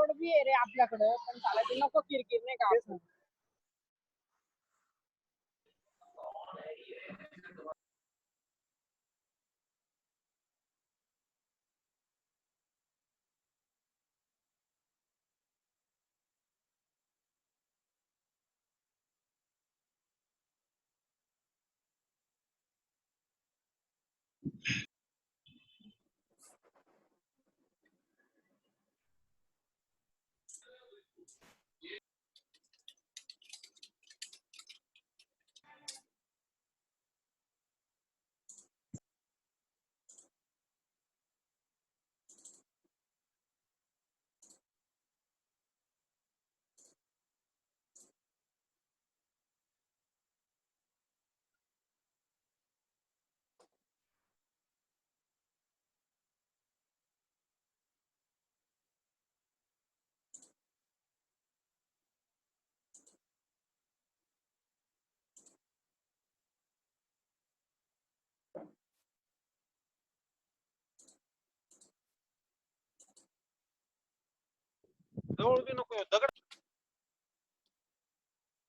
Road भी आहे रे आपल्याकडं, पण चालायची नको किरकिर नाही का आपण. जवळ बी नको दगड.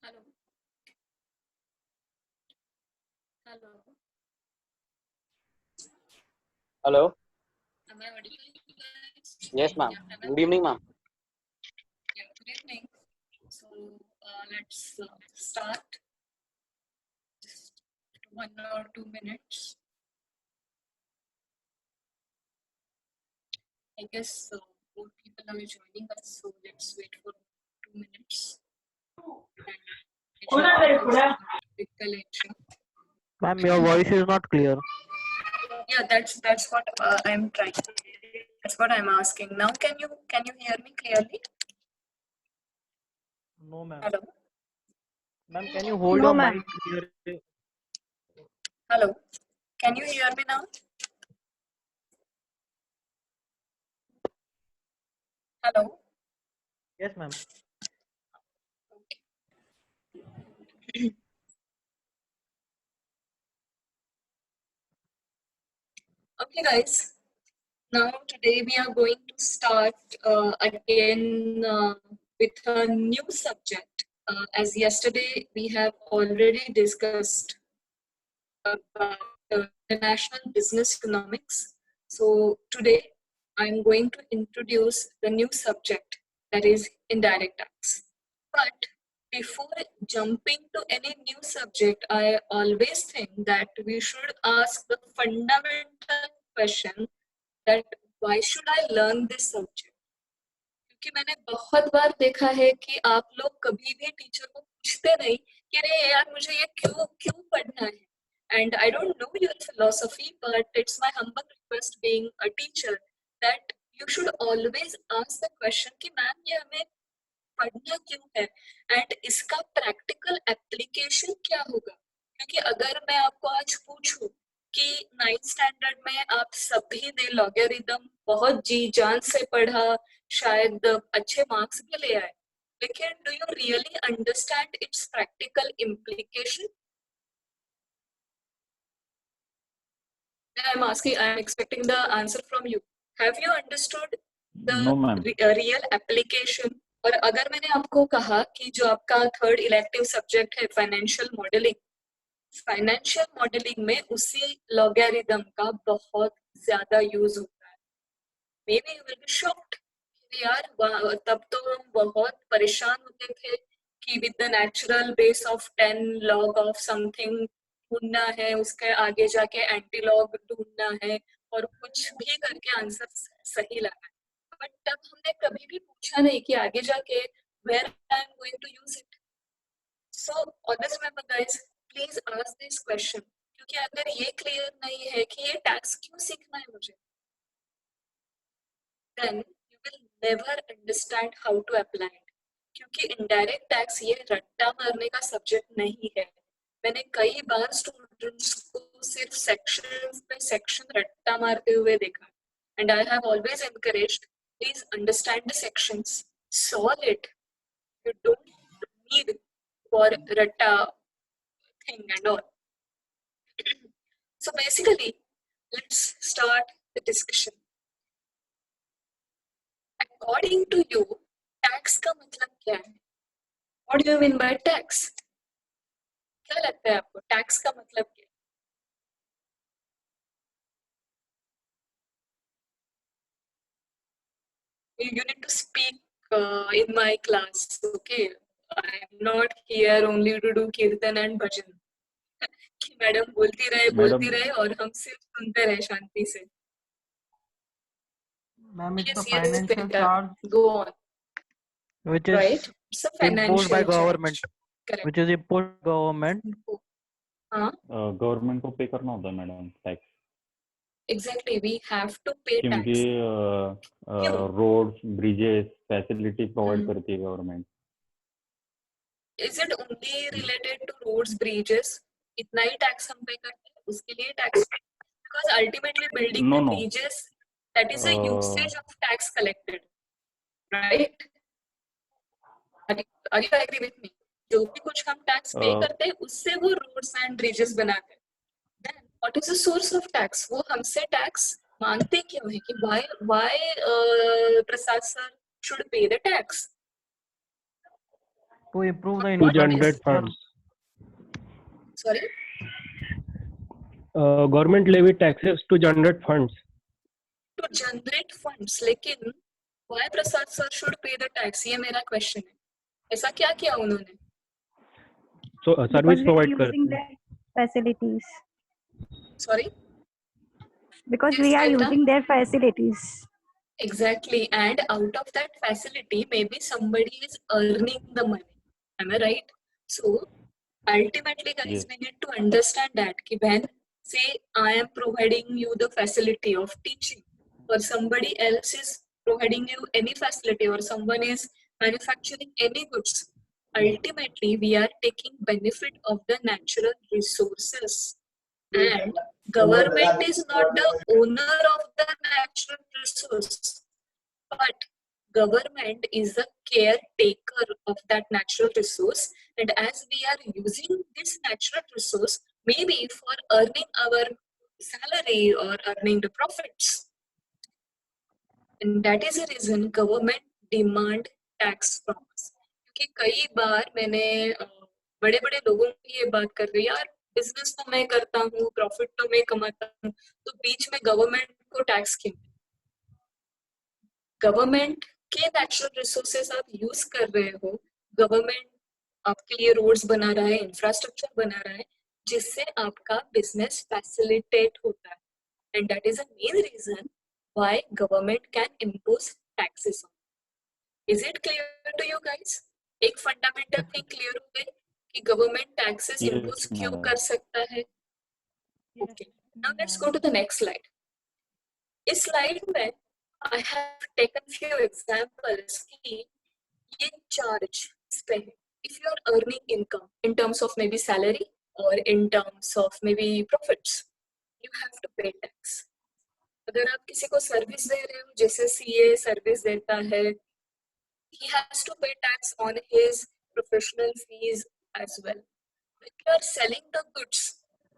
Hello. Hello. Hello. Am I audible to you guys? Yes, ma'am. Yeah, Good evening, ma'am. Yeah, good evening. So let's start. Just 1 or 2 minutes. I guess more people are joining us, so let's wait for 2 minutes. With the lecture. Ma'am, your voice is not clear. Yeah, that's what I'm trying. That's what I'm asking. Now, can you hear me clearly? No, ma'am. Hello. Ma'am, can you hold No, your ma'am. mic clear? Hello. Can you hear me now? Hello. Yes, ma'am. Okay, guys. Now today we are going to start again with a new subject. As yesterday we have already discussed about international business economics. So today I'm going to introduce the new subject, that is indirect tax. But before jumping to any new subject, I always think that we should ask the fundamental question that why should I learn this subject? क्योंकि मैंने बहुत बार देखा है कि आप लोग कभी भी टीचर को पूछते नहीं कि अरे यार मुझे ये क्यों पढ़ना है. And I don't know your philosophy, but it's my humble request being a teacher that you should always ask the question कि मैम ये हमें पढ़ना क्यों है एंड इसका प्रैक्टिकल एप्लीकेशन क्या होगा. क्योंकि अगर मैं आपको आज पूछूं कि 9th स्टैंडर्ड में आप सभी ने लॉगरिथम बहुत जी जान से पढ़ा, शायद अच्छे मार्क्स भी ले आए, लेकिन do you really understand it's practical implication? I'm asking, I'm expecting the answer from you. Have you understood the No, ma'am. real application? और अगर मैंने आपको कहा कि जो आपका 3rd इलेक्टिव सब्जेक्ट है फाइनेंशियल मॉडलिंग में उसी लॉगरिथम का बहुत ज्यादा यूज होता है, maybe you will be shocked. यार तब तो हम बहुत परेशान होते थे कि with the natural base of 10 log of something ढूंढना है, उसके आगे जाके एंटी लॉग ढूंढना है और कुछ भी करके आंसर सही लाना है. बट तब हमने कभी भी पूछा नहीं कि आगे जाके where I am going to use it. So always remember guys, please ask this question, क्योंकि अगर ये क्लियर नहीं है कि ये टैक्स क्यों सीखना है मुझे, then you will never understand how to apply it. क्योंकि इनडायरेक्ट टैक्स ये रट्टा मारने का सब्जेक्ट नहीं है. मैंने कई बार स्टूडेंट्स को सिर्फ सेक्शन रट्टा मारते हुए देखा, and I have always encouraged, please understand the sections, solve it. You don't need for ratta thing and all. So basically, let's start the discussion. According to you, tax का मतलब क्या है? What do you mean by tax? क्या लगता है आपको tax का मतलब क्या है? You need to speak in my class, okay? I am not here only to do kirtan and bhajan. कि मैडम बोलती मैडम रहे और हम सिर्फ सुनते रहे शांति से. Ma'am, it's the Yes, yes, financial beta. charge Go on. which Right? is It's a imposed by financial government, charge. Correct. which is imposed by government. हाँ, गवर्नमेंट को पे करना होता है madam tax, exactly. We have to pay क्योंकि tax. क्यों? Roads bridges facility provide Hmm. करती है government. Is it only related to roads, bridges? इतना ही टैक्स हम पे करते हैं, उसके लिए tax. Because ultimately building no the no bridges, that is a usage of tax collected, right? Are you agree with me? जो भी कुछ हम टैक्स पे करते हैं उससे वो रोड्स एंड ब्रिजेस बनाते हैं. Then what is the source of tax? वो हमसे टैक्स मांगते क्यों है कि why Prasad sir should pay the tax? To improve the to What it generate is? funds. Sorry? Government levy taxes to generate funds. To generate funds. लेकिन why Prasad sir should pay the tax? ये मेरा question है. ऐसा क्या किया उन्होंने? So because service we are provide using करते हैं. their facilities. Sorry? Because Yes, we are Beta. using their facilities. Exactly. And out of that facility, maybe somebody is earning the money. Am I right? So ultimately, guys, Yes. we need to understand that ki when say I am providing you the facility of teaching, or somebody else is providing you any facility, or someone is manufacturing any goods, ultimately we are taking benefit of the natural resources. And government is not the owner of the natural resource, but government is the caretaker of that natural resource. And as we are using this natural resource, maybe for earning our salary or earning the profits, and that is the reason government demand tax from us. क्योंकि कई बार मैंने बड़े बड़े लोगों की ये बात कर रही यार, बिजनेस तो मैं करता हूँ, प्रॉफिट तो मैं कमाता हूँ, तो बीच में गवर्नमेंट को टैक्स क्यों? गवर्नमेंट के नेचुरल रिसोर्सेस आप यूज कर रहे हो, गवर्नमेंट आपके लिए रोड्स बना रहा है, इंफ्रास्ट्रक्चर बना रहा है, जिससे आपका बिजनेस फैसिलिटेट होता है. And that is the main reason why government can impose taxes. Is it clear to you guys? एक फंडामेंटल थिंग क्लियर हो गई कि गवर्नमेंट टैक्सेस Yes, इम्पोज क्यों madam. कर सकता है. Okay, now let's go to the next slide. इस slide में I have taken few examples कि ये charge इस पे है. If you are earning income in terms of maybe salary or in terms of maybe profits, you have to pay tax. अगर आप किसी को सर्विस दे रहे हो, जैसे CA सर्विस देता है, he has to pay tax on his professional fees as well. When you are selling the goods,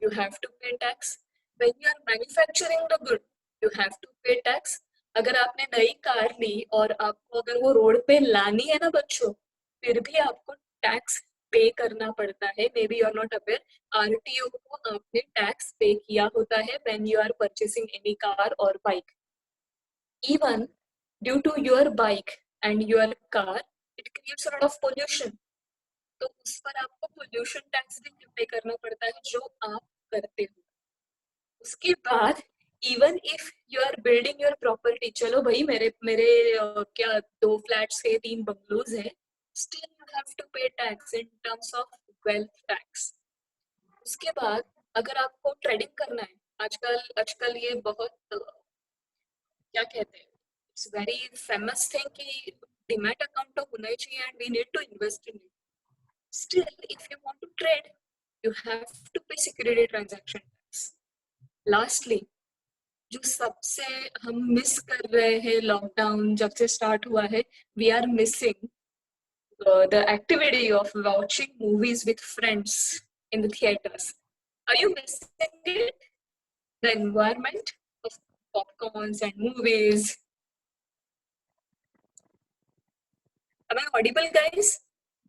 you have to pay tax. When you are manufacturing the good, you have to pay tax. अगर आपने नई car ली और आपको अगर वो road पे लानी है ना बच्चों, फिर भी आपको टैक्स पे करना पड़ता है. Maybe you are not aware, RTO को आपने टैक्स पे किया होता है when you are purchasing any car or bike. Even due to your bike and your car, it creates a lot of pollution. तो उस पर आपको पोल्यूशन टैक्स भी पे करना पड़ता है जो आप करते हो. उसके बाद even if you are building your property, चलो भाई मेरे मेरे क्या 2 फ्लैट्स है, 3 बंगलोज है, still you have to pay tax in terms of wealth tax. उसके बाद अगर आपको ट्रेडिंग करना है, आजकल ये बहुत क्या कहते हैं, इट्स वेरी फेमस थिंग कि डीमैट अकाउंट तो होना ही चाहिए and we need to invest in it. Still, if you want to trade, you have to pay security transaction tax. Lastly, जो सबसे हम मिस कर रहे हैं लॉकडाउन जब से स्टार्ट हुआ है, we are missing the activity of watching movies with friends in the theaters. Are you missing it? The environment of popcorns and movies. Am I audible, guys?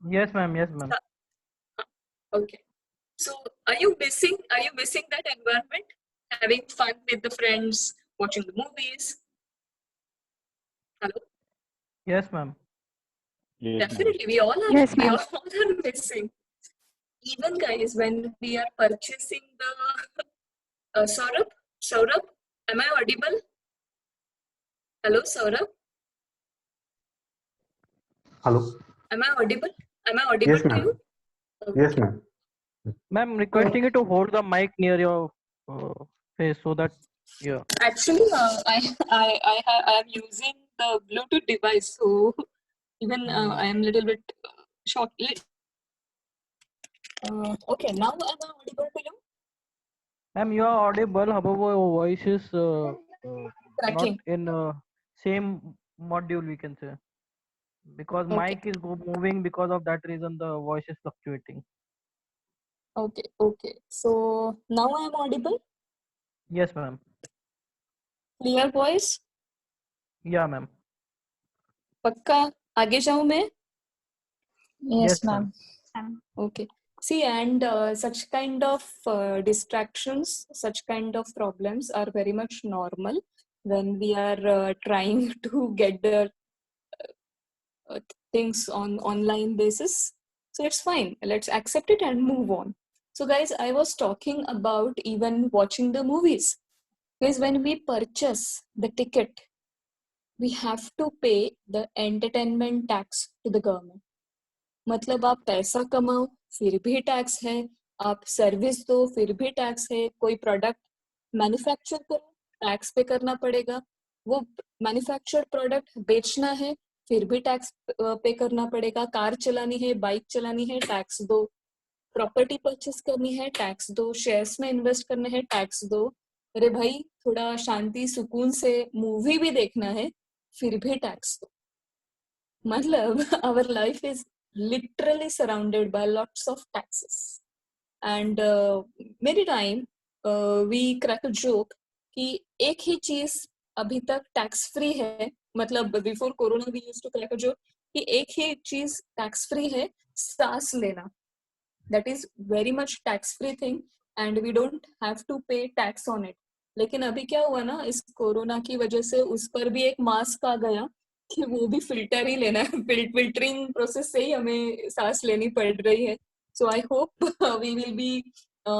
Yes, ma'am. Yes, ma'am. Okay. So are you missing that environment? Having fun with the friends, watching the movies? Hello? Yes, ma'am. Yes, ma'am. Definitely, we all are Yes, we ma'am. all are missing. Even guys, when we are purchasing the Saurabh, am I audible? Hello, Saurabh, Hello. am I audible? Am I audible Yes, to ma'am. you? Yes, Okay. ma'am. Ma'am, requesting you to hold the mic near your face so that yeah. Actually, I am using the Bluetooth device, so even I am little bit shocked. Okay, now am I audible to you? Ma'am, you are audible. However, your voice is not Cracking. in same module, we can say, because Okay, mic is moving. Because of that reason, the voice is fluctuating. okay. So now I am audible. Yes, ma'am. Clear voice. Yeah, ma'am. पक्का आगे जाऊं मैं? Yes, ma'am. Okay. See, and such kind of distractions, such kind of problems are very much normal when we are trying to get the things on online basis. So it's fine. Let's accept it and move on. So guys, I was talking about even watching the movies. Guys, when we purchase the ticket, we have to pay the entertainment tax to the government. मतलब आप पैसा कमाओ फिर भी tax है, आप service दो फिर भी टैक्स है, कोई प्रोडक्ट मैन्युफैक्चर करो टैक्स पे करना पड़ेगा, वो मैन्युफैक्चर्ड प्रोडक्ट बेचना है फिर भी टैक्स पे करना पड़ेगा, कार चलानी है बाइक चलानी है टैक्स दो, प्रॉपर्टी परचेस करनी है टैक्स दो, शेयर्स में इन्वेस्ट करना है टैक्स दो, अरे भाई थोड़ा शांति सुकून से मूवी भी देखना है फिर भी टैक्स दो. मतलब our life is literally surrounded by lots of taxes. And many time we crack a joke कि एक ही चीज अभी तक टैक्स फ्री है, मतलब before corona we used to crack a joke कि एक ही चीज टैक्स फ्री है, सांस लेना. That is very much tax free thing and we don't have to pay tax on it. लेकिन अभी क्या हुआ ना, इस कोरोना की वजह से उस पर भी एक मास्क आ गया कि वो भी फिल्टर ही लेना है, फिल्टरिंग प्रोसेस से ही हमें सांस लेनी पड़ रही है. So I hope we will be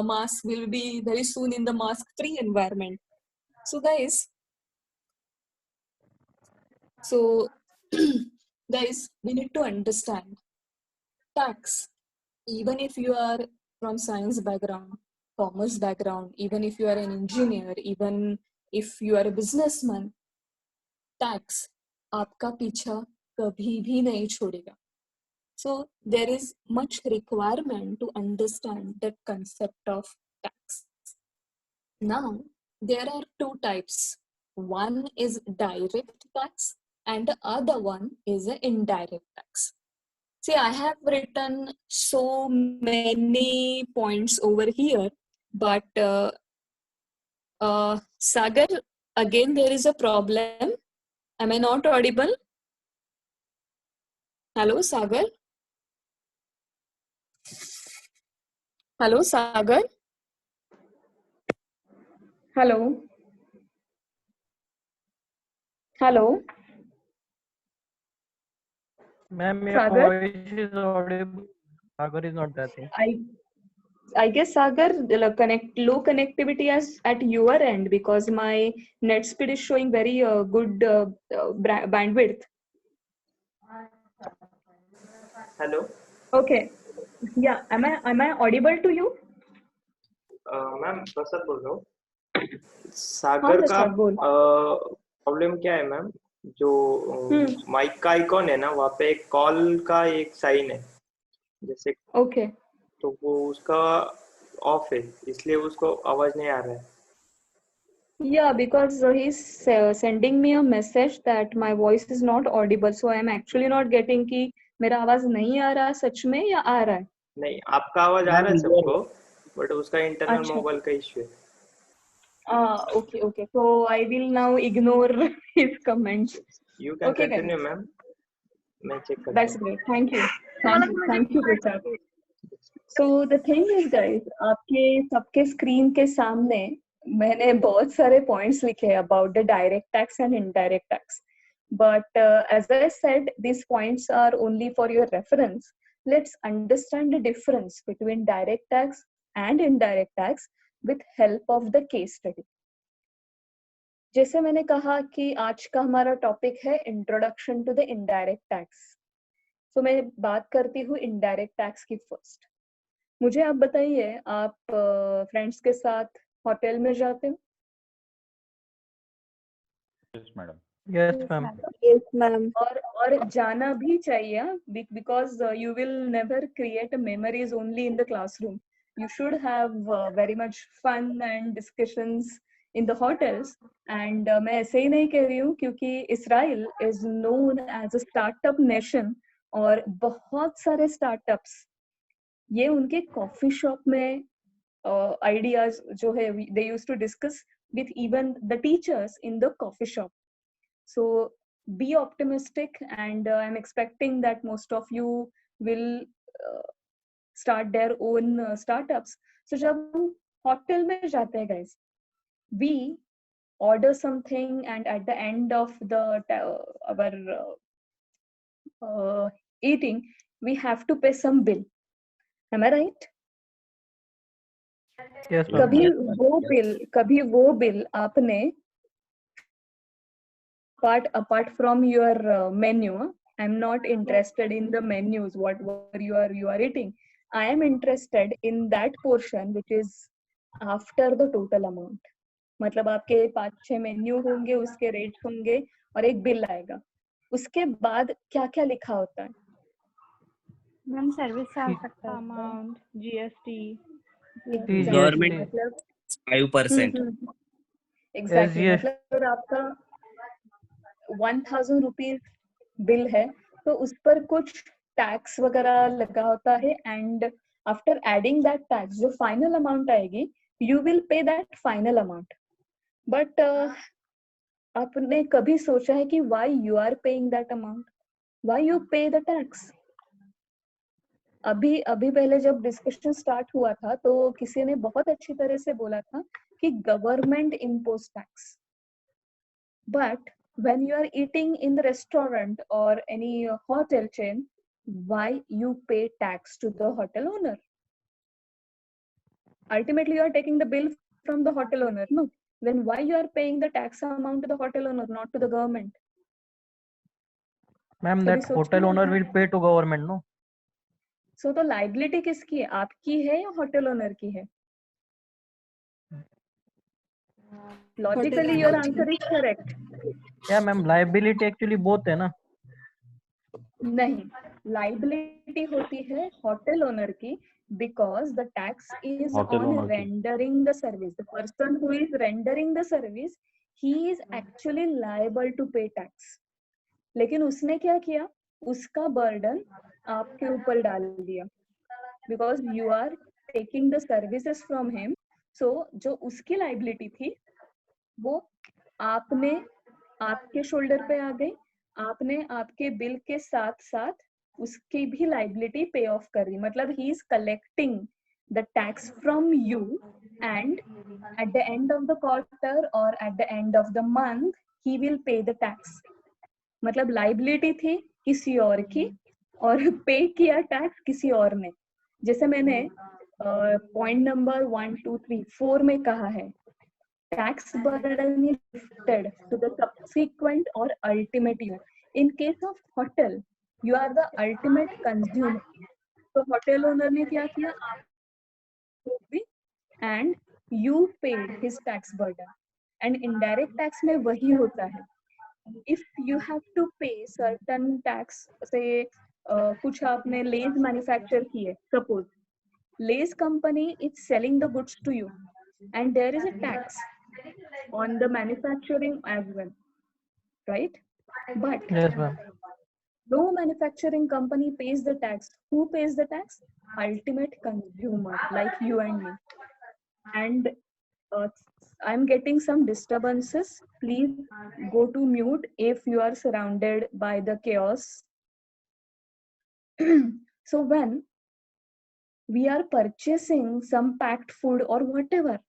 mask will be very soon in the mask free environment. So guys, guys, we need to understand tax. Even if you are from science background, commerce background, even if you are an engineer, even if you are a businessman, tax आपका पीछा कभी भी नहीं छोड़ेगा. So there is much requirement to understand the concept of tax. Now there are two types. One is direct tax and the other one is an indirect tax. See, I have written so many points over here, but Sagar, again there is a problem. Am I not audible? Hello, Sagar? Hello, Sagar? Hello? Hello? Ma'am, your Sagar? voice is audible. Sagar is not that thing. I guess Sagar, low connectivity as at your end because my net speed is showing very good bandwidth. Hello Okay. Yeah. Am I audible to you? Ma'am Prasad बोल रहा हूँ. सागर का प्रसाद, बोल. Problem क्या है ma'am, जो mic का icon है ना वहाँ पे एक कॉल का एक साइन है जैसे, Okay. तो वो उसका ऑफ है इसलिए उसको आवाज नहीं आ रहा है. Yeah, because he's sending me a message that my voice is not audible. So I am actually not getting कि मेरा आवाज नहीं आ रहा सच में या आ रहा है. नहीं, आपका आवाज आ रहा है सबको, बट उसका इंटरनल अच्छा. मोबाइल का इश्यू है. Okay. So I will now ignore his comments. You can Okay, continue guys. Ma'am. मैं चेक करता That's हूँ. great. Thank you. Thank you, Prasad. So the thing is, guys, आपके सबके screen के सामने मैंने बहुत सारे पॉइंट्स लिखे हैं about the direct tax and indirect tax. But as I said, these points are only for your reference. Let's understand the difference between direct tax and indirect tax with help of the case study. जैसे मैंने कहा कि आज का हमारा topic है introduction to the indirect tax. तो मैं बात करती हूँ इनडायरेक्ट टैक्स की फर्स्ट. मुझे आप बताइए, आप फ्रेंड्स के साथ होटल में जाते हो? Yes, madam. Yes, ma'am. Yes, ma'am. और जाना भी चाहिए, because you will never create memories only in the classroom. You should have very much fun and discussions in the hotels. And मैं ऐसे ही नहीं कह रही हूँ, क्योंकि Israel is known as a startup nation और बहुत सारे startups ये उनके कॉफी शॉप में ideas जो है they used to discuss with even the teachers in the coffee shop. So be optimistic, and I'm expecting that most of you will start their own startups. So जब हम hotel में जाते हैं guys, we order something, and at the end of the our eating we have to pay some bill. Am I right? Yes, ma'am. कभी वो bill आपने apart from your menu, I'm not interested in the menus, whatever you are eating. I am interested in that portion which is after the total amount. मतलब आपके 5-6 menu होंगे, उसके rate होंगे और एक बिल आएगा. उसके बाद क्या क्या लिखा होता है? मैम सर्विस से आ सकता है. अमाउंट, जीएसटी, Government मतलब 5%. Exactly, SGST. मतलब आपका 1000 रुपीज बिल है, तो उस पर कुछ टैक्स वगैरह लगा होता है, and after adding that tax जो फाइनल अमाउंट आएगी, you will pay that final amount. But आपने कभी सोचा है कि why you are paying that amount, why you pay the tax? अभी पहले जब डिस्कशन स्टार्ट हुआ था तो किसी ने बहुत अच्छी तरह से बोला था कि government impose tax. But when you are eating in the restaurant or any hotel chain, why you pay tax to the hotel owner? Ultimately you are taking the bill from the hotel owner, no? Then why you are paying the tax amount to the hotel owner, not to the government? Ma'am, कभी that सोचा hotel है? owner will pay to government, no? So तो liability किसकी है, आपकी है या hotel owner की है? Logically your answer is correct. Yeah, ma'am. Liability actually both है ना? नहीं, लाइबिलिटी होती है होटल ओनर की, because the tax is Hotel on owner की. rendering the service. The person who is rendering the service, he is actually liable to pay tax. लेकिन उसने क्या किया, उसका बर्डन आपके ऊपर डाल दिया, because you are taking the services from him. So जो उसकी लाइबिलिटी थी वो आपके शोल्डर पे आ गई. आपने आपके बिल के साथ साथ उसकी भी लाइबिलिटी पे ऑफ कर दी. मतलब he is collecting the tax from you, and at the end of the quarter और at the end of the month he will pay the tax. मतलब लाइबिलिटी थी किसी और की और पे किया टैक्स किसी और ने. जैसे मैंने पॉइंट नंबर 1, 2, 3, 4 में कहा है, tax burden is shifted to the subsequent or ultimate year. In case of hotel, you are the ultimate consumer. तो hotel owner ने क्या किया, आपको भी, and you paid his tax burden. And indirect tax में वही होता है. If you have to pay certain tax, say कुछ आपने लेज मैन्युफैक्चर की है, suppose Lay's company is selling the goods to you, and there is a tax on the manufacturing as well, right? But Yes, ma'am. no manufacturing company pays the tax. Who pays the tax? Ultimate consumer, like you and me. And I'm getting some disturbances. Please go to mute if you are surrounded by the chaos. So when we are purchasing some packed food or whatever,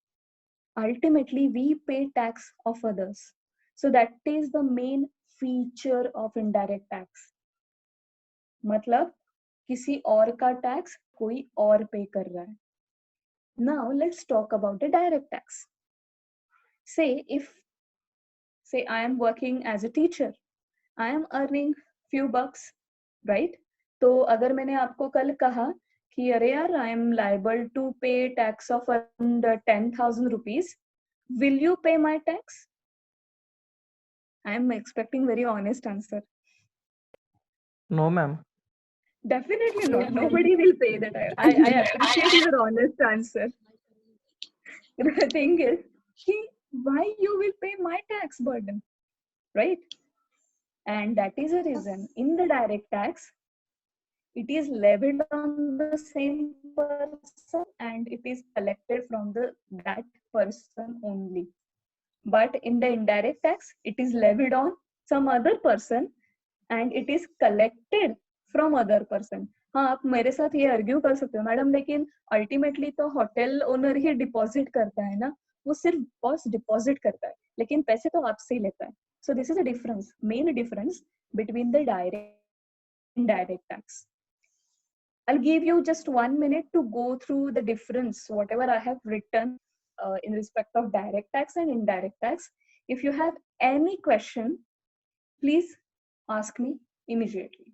ultimately we pay tax of others. So that is the main feature of indirect tax. मतलब किसी और का tax कोई और पे कर रहा है. Now let's talk about the direct tax. Say I am working as a teacher, I am earning few bucks, right? तो अगर मैंने आपको कल कहा कि अरे यार I am liable to pay tax of around 10,000 rupees, will you pay my tax? I am expecting very honest answer. No, ma'am. Definitely not. Nobody will pay that. I appreciate your honest answer. The thing is, why you will pay my tax burden, right? And that is a reason in the direct tax, it is levied on the same person and it is collected from that person only. But in the indirect tax, it is levied on some other person and it is collected from other person. हाँ, आप मेरे साथ ये argue कर सकते हो madam, लेकिन ultimately तो होटल ओनर ही डिपॉजिट करता है ना, वो सिर्फ बॉस डिपॉजिट करता है, लेकिन पैसे तो आपसे ही लेता है. So this is a difference, main difference between the direct and indirect tax. I'll give you just 1 minute to go through the difference, whatever I have written in respect of direct tax and indirect tax. If you have any question, please ask me immediately.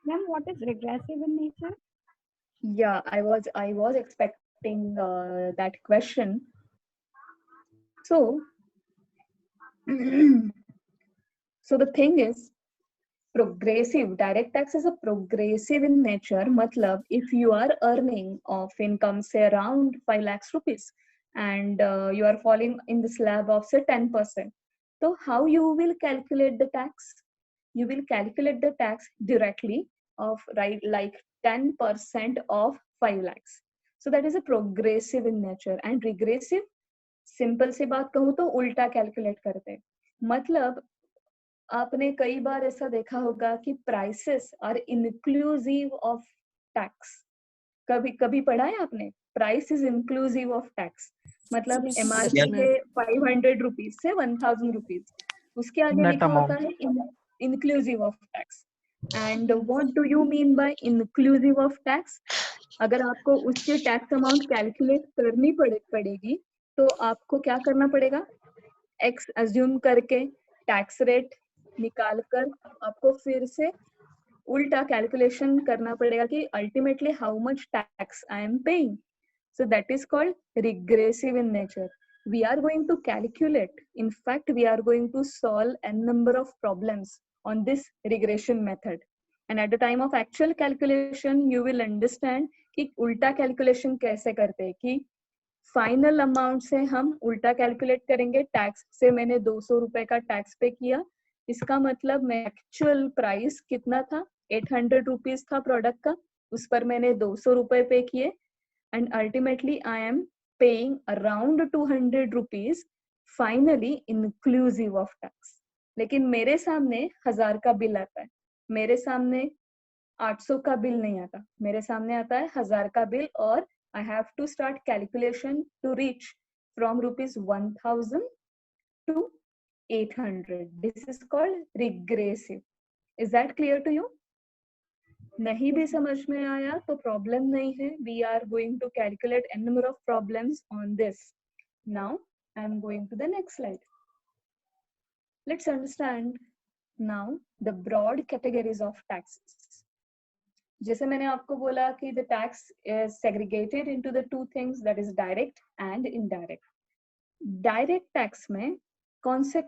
Ma'am, what is regressive in nature? Yeah, I was expecting that question. So, so the thing is, progressive direct tax is a progressive in nature. Matlab, if you are earning of income say around 5 lakhs rupees and you are falling in the slab of say 10%, so how you will calculate the tax? You will calculate the tax directly of right like 10% of 5 lakhs. So that is a progressive in nature. And regressive, simple सी बात कहूँ तो उल्टा calculate करते हैं. मतलब आपने कई बार ऐसा देखा होगा कि prices are inclusive of tax. कभी कभी पढ़ा है आपने, price is inclusive of tax. मतलब एमआरपी है 500 रुपीज से 1000 रुपीज, उसके आगे लिखा होता है inclusive of tax. And what do you mean by inclusive of tax? अगर आपको उसके टैक्स अमाउंट कैलकुलेट करनी पड़ेगी तो आपको क्या करना पड़ेगा, एक्स अज्यूम करके टैक्स रेट निकाल कर आपको फिर से उल्टा कैलकुलेशन करना पड़ेगा कि ultimately how much tax I am paying. So that is called regressive in nature. We are going to calculate, in fact we are going to solve n number of problems on this regression method, and at the time of actual calculation you will understand कि उल्टा calculation कैसे करते हैं. कि final amount से हम उल्टा calculate करेंगे. टैक्स से मैंने 200 रुपए का टैक्स पे किया, इसका मतलब मैं एक्चुअल प्राइस कितना था, 800 रुपीज था प्रोडक्ट का, उस पर मैंने 200 रुपए पे किए and ultimately I am paying around 200 rupees finally inclusive of tax. लेकिन मेरे सामने 1000 का बिल आता है, मेरे सामने 800 का बिल नहीं आता, मेरे सामने आता है 1000 का बिल, और I have to start calculation to reach from rupees 1000 to 800. This is called regressive. Is that clear to you? नहीं भी समझ में आया तो प्रॉब्लम नहीं है. We are going to calculate n number of problems on this. Now I am going to the next slide. Let's understand now the broad categories of taxes. जैसे मैंने आपको बोला कि the tax is segregated into the two things, that is direct and indirect. Direct tax में कौन से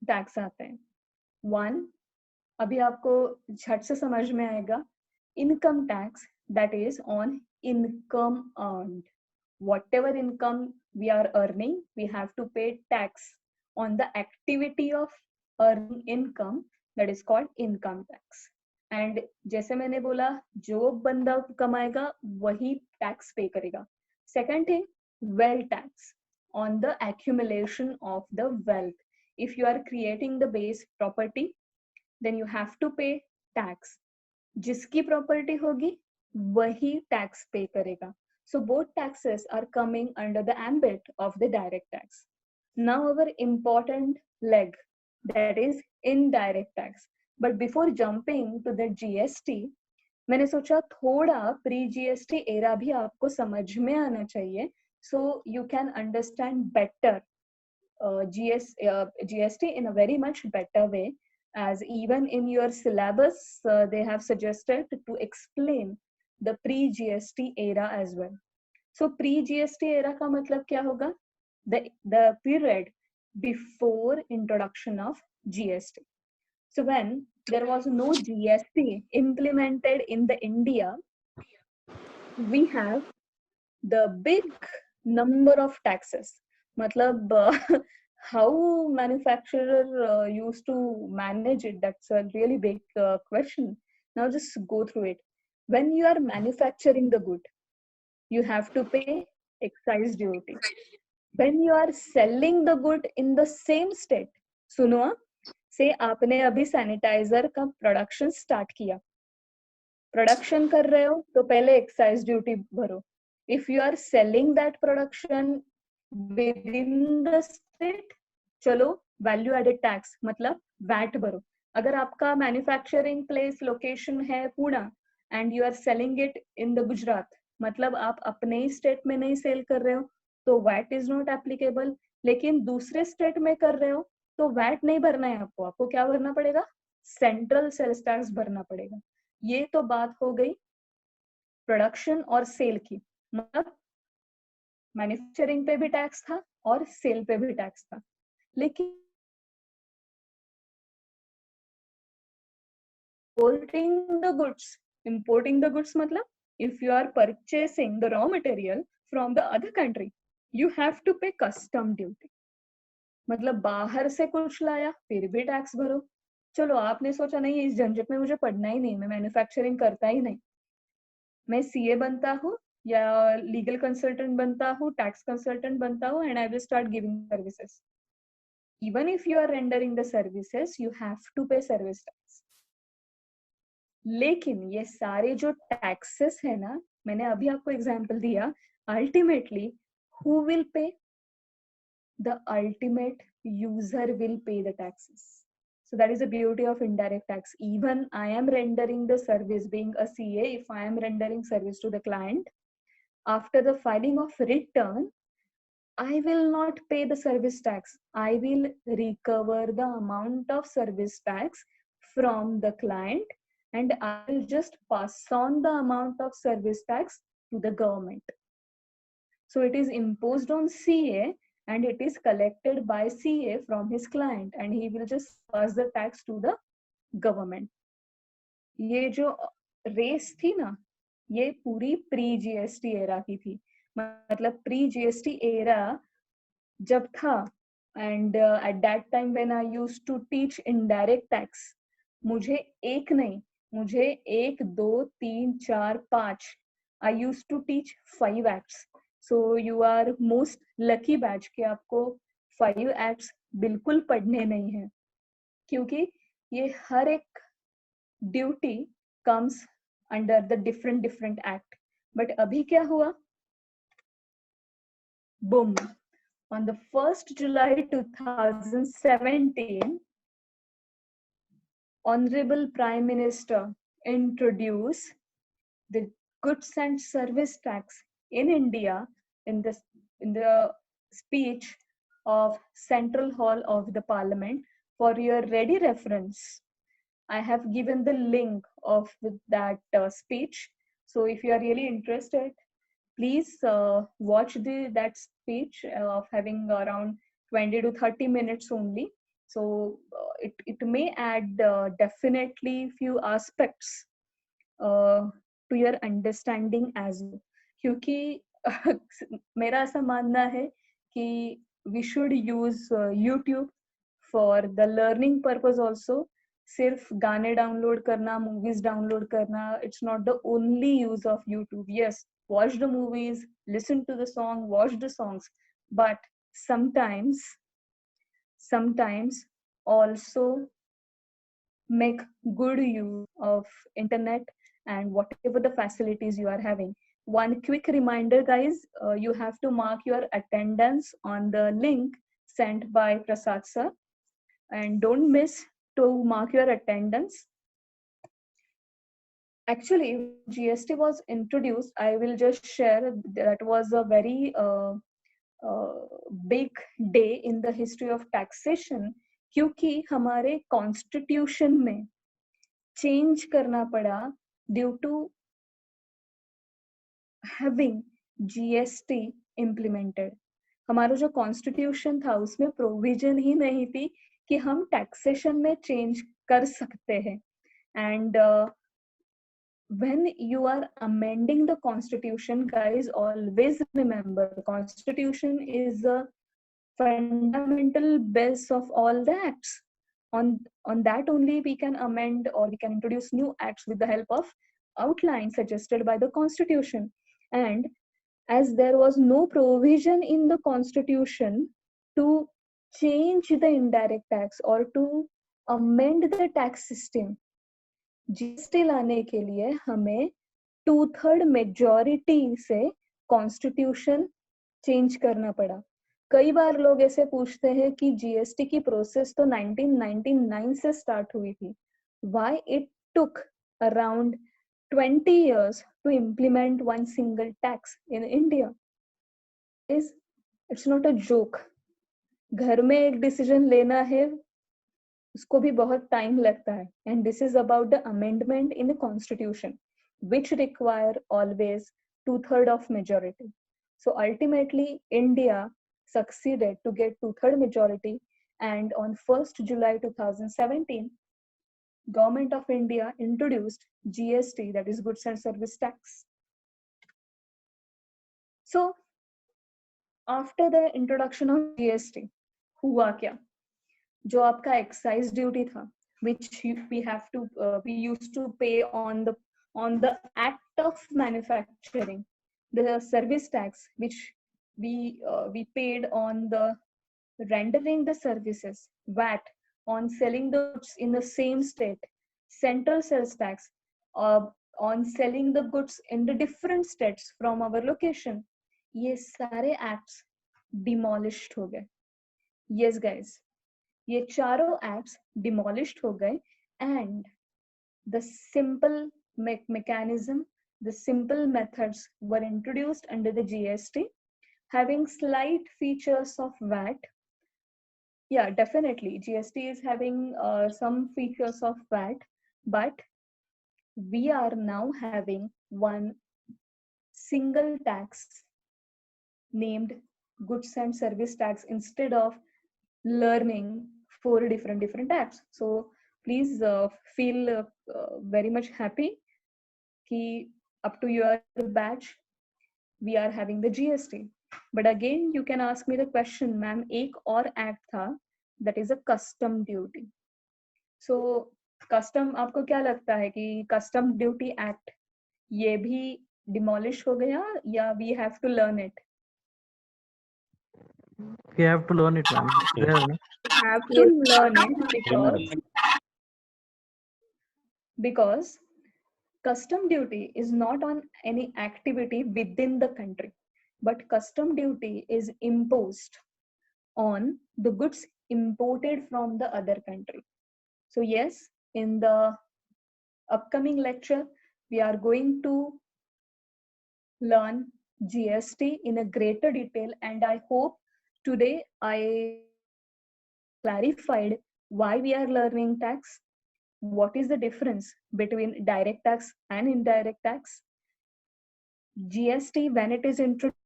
tax आते हैं? 1, अभी आपको झट से समझ में आएगा, income tax that is on income earned. Whatever income we are earning, we have to pay tax on the activity of earning income, that is called income tax. And जैसे मैंने बोला, जो बंदा कमाएगा वही टैक्स पे करेगा. Second thing, wealth tax on the accumulation of the wealth. If you are creating the base property, then you have to pay tax. जिसकी प्रॉपर्टी होगी वही टैक्स पे करेगा. So both taxes are coming under the ambit of the direct tax. Now our important leg, that is indirect tax. But before jumping to the GST, मैंने सोचा थोड़ा pre GST era भी आपको समझ में आना चाहिए, so you can understand better GST in a very much better way, as even in your syllabus they have suggested to explain the pre-GST era as well. So pre-GST era का मतलब क्या होगा? The period before introduction of GST. So when there was no GST implemented in the India, we have the big number of taxes. मतलब how manufacturer used to manage it, that's a really big question. Now just go through it. When you are manufacturing the good, you have to pay excise duty. When you are selling the good in the same state, सुनो, से आपने अभी sanitiser का production start किया, production कर रहे हो तो पहले एक्साइज ड्यूटी भरो. If you are selling that production within the state, चलो वैल्यू एडेड टैक्स मतलब वैट भरो. अगर आपका मैन्युफैक्चरिंग प्लेस लोकेशन है Pune and you are selling it in the Gujarat, मतलब आप अपने ही स्टेट में नहीं सेल कर रहे हो तो वैट इज नॉट एप्लीकेबल. लेकिन दूसरे स्टेट में कर रहे हो तो वैट नहीं भरना है आपको. आपको क्या भरना पड़ेगा? सेंट्रल सेल्स टैक्स भरना पड़ेगा. ये तो बात हो गई प्रोडक्शन और सेल की. मतलब मैन्युफैक्चरिंग पे भी टैक्स था और सेल पे भी टैक्स था. लेकिन importing the goods मतलब if you are purchasing the raw material from the other country, you have to pay custom duty. मतलब बाहर से कुछ लाया फिर भी टैक्स भरो. चलो आपने सोचा नहीं इस झंझट में मुझे पढ़ना ही नहीं, मैं मैन्युफैक्चरिंग करता ही नहीं, मैं सीए बनता हूँ या लीगल कंसल्टेंट बनता हूँ, टैक्स कंसल्टेंट बनता हूँ, and I will start giving services. Even if you are rendering the services, you have to pay service tax. लेकिन ये सारे जो टैक्सेस है ना, मैंने अभी आपको एग्जांपल दिया, ultimately who will pay? The ultimate user will pay the taxes. So that is the beauty of indirect tax. Even I am rendering the service, being a CA, if I am rendering service to the client, after the filing of return, I will not pay the service tax. I will recover the amount of service tax from the client and I will just pass on the amount of service tax to the government. So it is imposed on CA and it is collected by CA from his client and he will just pass the tax to the government. ये जो race थी ना, ये पूरी pre GST era की थी. मतलब pre GST era जब था and at that time when I used to teach indirect tax, मुझे एक नहीं, मुझे 1 2 3 4 5 I used to teach 5 acts. So you are most lucky batch कि आपको 5 एक्ट्स बिल्कुल पढ़ने नहीं है, क्योंकि ये हर एक duty comes under the different act. But अभी क्या हुआ? Boom. On the 1st July 2017, Honorable Prime Minister introduced the goods and service tax in India in the speech of Central Hall of the Parliament. For your ready reference, I have given the link of that speech. So if you are really interested, please watch that speech of having around 20 to 30 minutes only. So it may add definitely few aspects to your understanding as well. क्योंकि मेरा ऐसा मानना है कि we should use YouTube for the learning purpose also. सिर्फ गाने download करना, movies download करना, it's not the only use of YouTube. Yes, watch the movies, listen to the song, watch the songs, but sometimes also make good use of internet and whatever the facilities you are having. One quick reminder, guys, you have to mark your attendance on the link sent by Prasad sir, and don't miss to mark your attendance. Actually, GST was introduced, I will just share that was a very big day in the history of taxation, क्योंकि हमारे constitution में change करना पड़ा due to having GST implemented. हमारा जो constitution था उसमें provision ही नहीं थी कि हम टैक्सेशन में चेंज कर सकते हैं. And when you are amending the constitution, guys, always remember the constitution is the fundamental base of all the acts. On that only we can amend or we can introduce new acts with the help of outline suggested by the constitution. And as there was no provision in the constitution to change the indirect tax or to amend the tax system, GST लाने के लिए हमें 2/3 majority से constitution change करना पड़ा. कई बार लोग ऐसे पूछते हैं कि जीएसटी की प्रोसेस तो 1999 से स्टार्ट हुई थी. Why it took around 20 years to implement one single tax in India? It's not a joke. घर में एक डिसीजन लेना है, उसको भी बहुत टाइम लगता है. And this is about the amendment in the constitution which require always 2/3 of majority. So ultimately India succeeded to get 2/3 majority, and on 1st July 2017 Government of India introduced GST, that is goods and service tax. So after the introduction of GST हुआ क्या? जो आपका excise duty था, which we used to pay on the act of manufacturing, the service tax which we paid on the rendering the services, VAT on selling the goods in the same state, central sales tax on selling the goods in the different states from our location. ये सारे acts demolished हो गए. Yes guys, ये चारों acts demolished हो गए. And the simple mechanism, the simple methods were introduced under the GST, having slight features of VAT. Yeah, definitely GST is having some features of VAT, but we are now having one single tax named goods and service tax instead of learning 4 different acts. So please feel very much happy कि up to your batch we are having the GST. But again you can ask me the question, ma'am, एक और act था, that is a custom duty. So custom, आपको क्या लगता है कि custom duty act ये भी demolish हो गया या we have to learn it? We have to learn it, ma'am. Have to learn it because custom duty is not on any activity within the country, but custom duty is imposed on the goods imported from the other country. So yes, in the upcoming lecture we are going to learn GST in a greater detail, and I hope today I clarified why we are learning tax, what is the difference between direct tax and indirect tax, GST when it is introduced,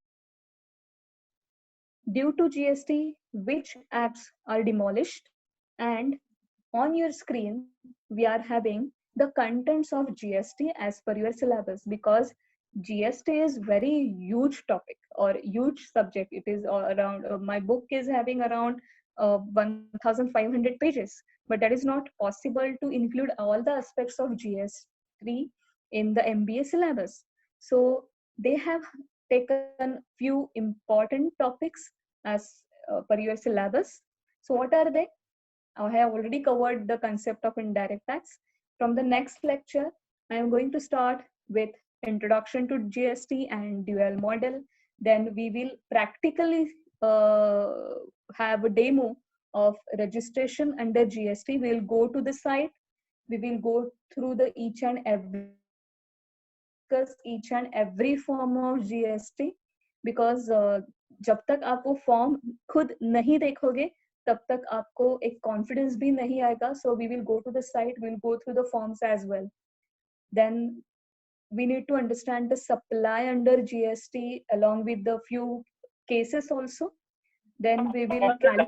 due to GST which acts are demolished, And on your screen, we are having the contents of GST as per your syllabus, because GST is very huge topic or huge subject. It is around, my book is having around 1500 pages, but that is not possible to include all the aspects of GST in the MBA syllabus. So they have taken few important topics as per your syllabus. So what are they? I have already covered the concept of indirect tax. From the next lecture, I am going to start with introduction to GST and dual model. Then we will practically have a demo of registration under GST. We will go to the site. We will go through the each and every form of GST, because जब तक आप वो form खुद नहीं देखोगे तब तक आपको एक कॉन्फिडेंस भी नहीं आएगा. So we will go to the site, we will go through the forms as well. Then we need to understand the supply under GST along with the few cases also. Then we will creating a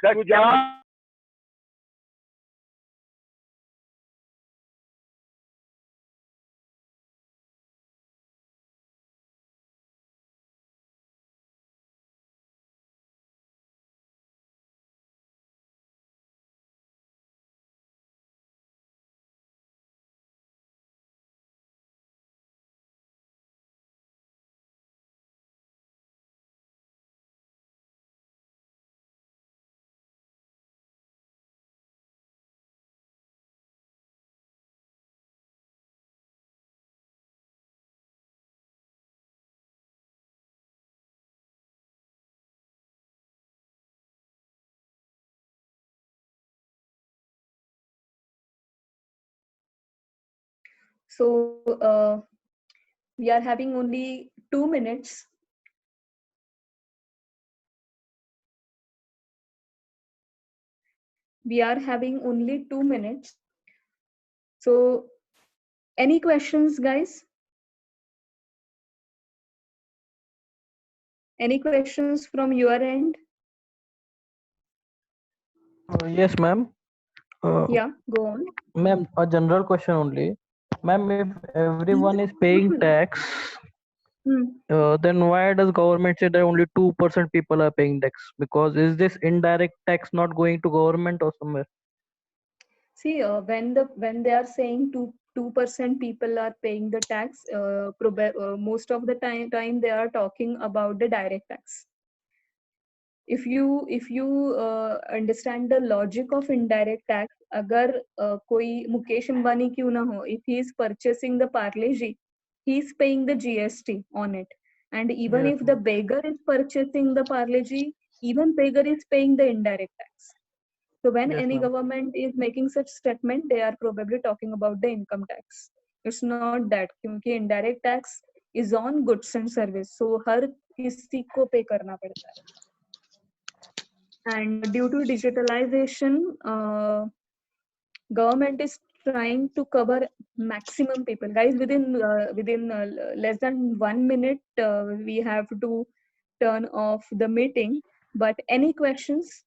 like so we are having only 2 minutes. We are having only 2 minutes. So any questions, guys? Any questions from your end? Yes, ma'am. Yeah, go on. Ma'am, a general question only. Ma'am, if everyone is paying tax, then why does government say that only 2% people are paying tax? Because is this indirect tax not going to government or somewhere? See, when they are saying 2% people are paying the tax, most of the time they are talking about the direct tax. If you understand the logic of indirect tax, अगर कोई मुकेश अंबानी क्यों ना हो, if he is purchasing the Parle-G, he is paying the GST on it. And even Yes, if the beggar is purchasing the Parle-G, even beggar is paying the indirect tax. So when Yes, any ma'am. government is making such statement, they are probably talking about the income tax. It's not that, क्योंकि indirect tax is on goods and service, so हर किसी को pay करना पड़ता है. And due to digitalization, government is trying to cover maximum people. Guys, within less than 1 minute, we have to turn off the meeting. But any questions?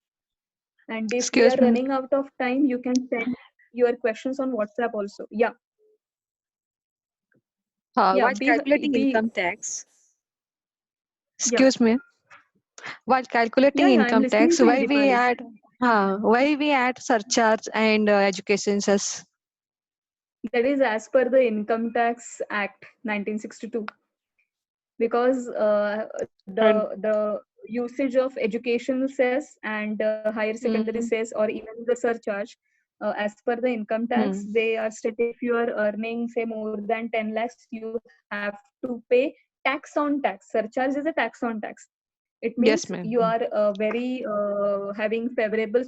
And if we are running out of time, you can send your questions on WhatsApp also. Yeah. While calculating income tax, excuse me. While calculating I'm income listening tax, to you, why we add surcharge and education cess? That is as per the Income Tax Act 1962. Because the usage of education cess and higher secondary cess, or even the surcharge, as per the income tax, they are stated if you are earning say more than 10 lakhs, you have to pay tax on tax. Surcharge is a tax on tax. It means Yes, ma'am. you are very having favorable